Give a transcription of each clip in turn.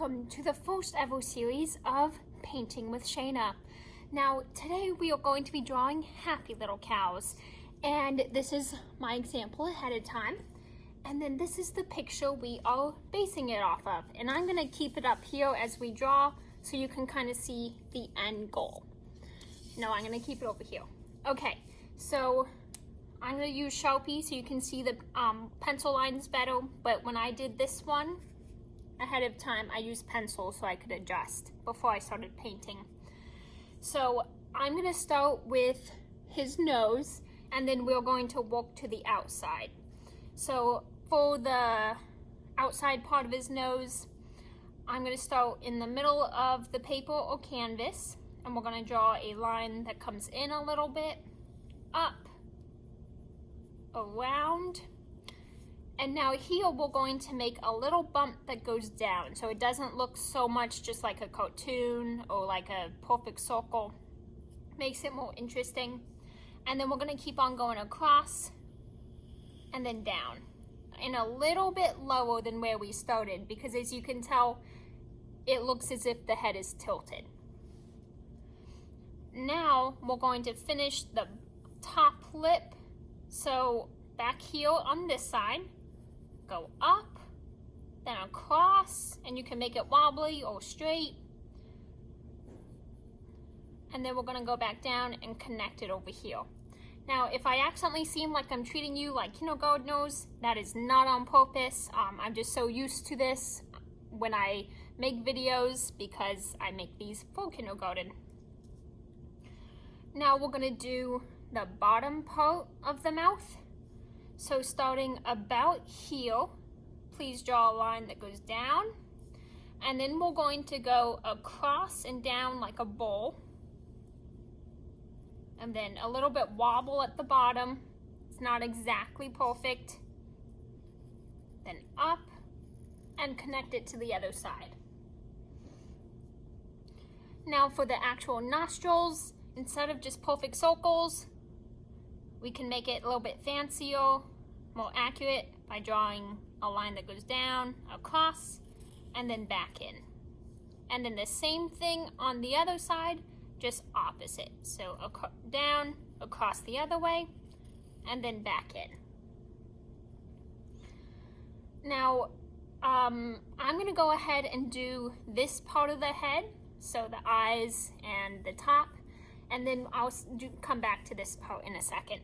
welcome to the first ever series of Painting with Shayna. Now, today we are going to be drawing happy little cows, and this is my example ahead of time, and then this is the picture we are basing it off of, and I'm going to keep it up here as we draw so you can kind of see the end goal. No, I'm going to keep it over here. Okay, so I'm going to use Sharpie so you can see the pencil lines better, but when I did this one ahead of time, I used pencil so I could adjust before I started painting. So I'm going to start with his nose, and then we're going to work to the outside. So for the outside part of his nose, I'm going to start in the middle of the paper or canvas, and we're going to draw a line that comes in a little bit, up, around, and now here we're going to make a little bump that goes down so it doesn't look so much just like a cartoon or like a perfect circle. Makes it more interesting. And then we're going to keep on going across and then down and a little bit lower than where we started, because as you can tell, it looks as if the head is tilted. Now we're going to finish the top lip. So back here on this side, go up, then across, and you can make it wobbly or straight. And then we're going to go back down and connect it over here. Now, if I accidentally seem like I'm treating you like kindergartners, that is not on purpose. I'm just so used to this when I make videos because I make these for kindergarten. Now we're going to do the bottom part of the mouth. So starting about here, please draw a line that goes down, and then we're going to go across and down like a bowl, and then a little bit wobble at the bottom. It's not exactly perfect. Then up and connect it to the other side. Now for the actual nostrils, instead of just perfect circles, we can make it a little bit fancier, more accurate by drawing a line that goes down, across, and then back in. And then the same thing on the other side, just opposite. So down, across the other way, and then back in. Now, I'm going to go ahead and do this part of the head, so the eyes and the top, and then I'll come back to this part in a second.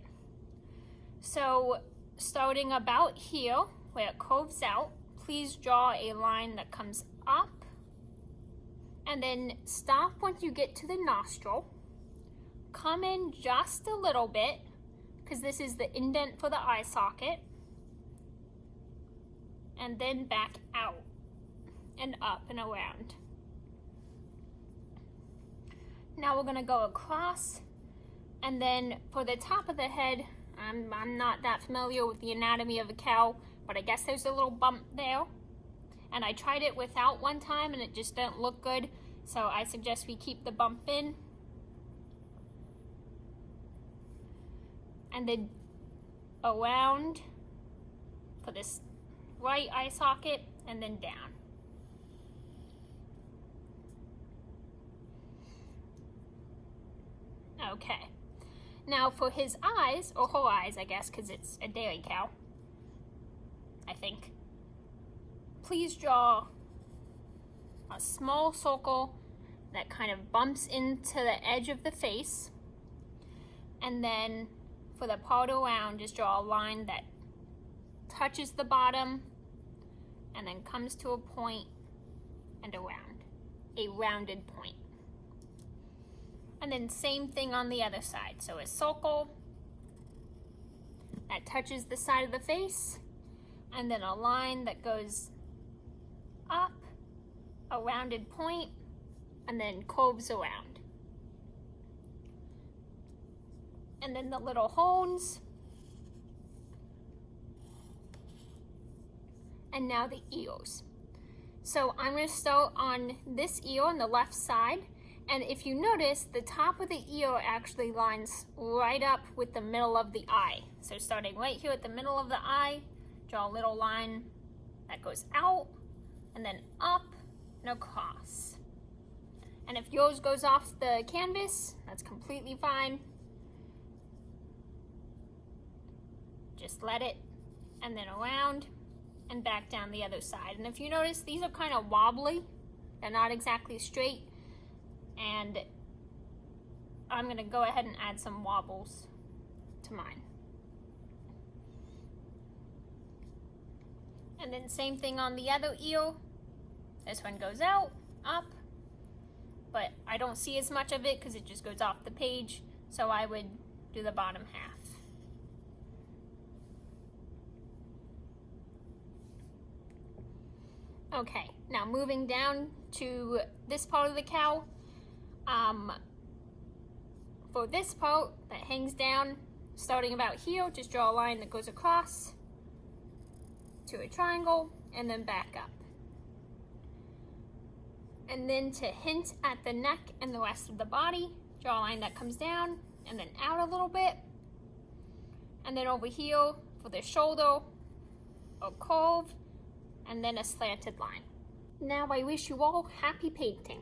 So starting about here where it curves out, please draw a line that comes up, and then stop once you get to the nostril. Come in just a little bit because this is the indent for the eye socket, and then back out and up and around. Now we're going to go across, and then for the top of the head, I'm not that familiar with the anatomy of a cow, but I guess there's a little bump there. And I tried it without one time and it just didn't look good, so I suggest we keep the bump in. And then around for this right eye socket, and then down. Okay. Now for his eyes, or her eyes, I guess, because it's a dairy cow, I think. Please draw a small circle that kind of bumps into the edge of the face. And then for the part around, just draw a line that touches the bottom and then comes to a point and around, a rounded point. And then same thing on the other side. So a circle that touches the side of the face, and then a line that goes up, a rounded point, and then curves around. And then the little horns. And now the ears. So I'm going to start on this ear on the left side. And if you notice, the top of the ear actually lines right up with the middle of the eye. So starting right here at the middle of the eye, draw a little line that goes out and then up and across. And if yours goes off the canvas, that's completely fine. Just let it, and then around and back down the other side. And if you notice, these are kind of wobbly. They're not exactly straight. And I'm gonna go ahead and add some wobbles to mine. And then same thing on the other eel. This one goes out, up, but I don't see as much of it because it just goes off the page, so I would do the bottom half. Okay, now moving down to this part of the cow. For this part that hangs down, starting about here, just draw a line that goes across to a triangle and then back up. And then to hint at the neck and the rest of the body, draw a line that comes down and then out a little bit. And then over here for the shoulder, a curve, and then a slanted line. Now I wish you all happy painting.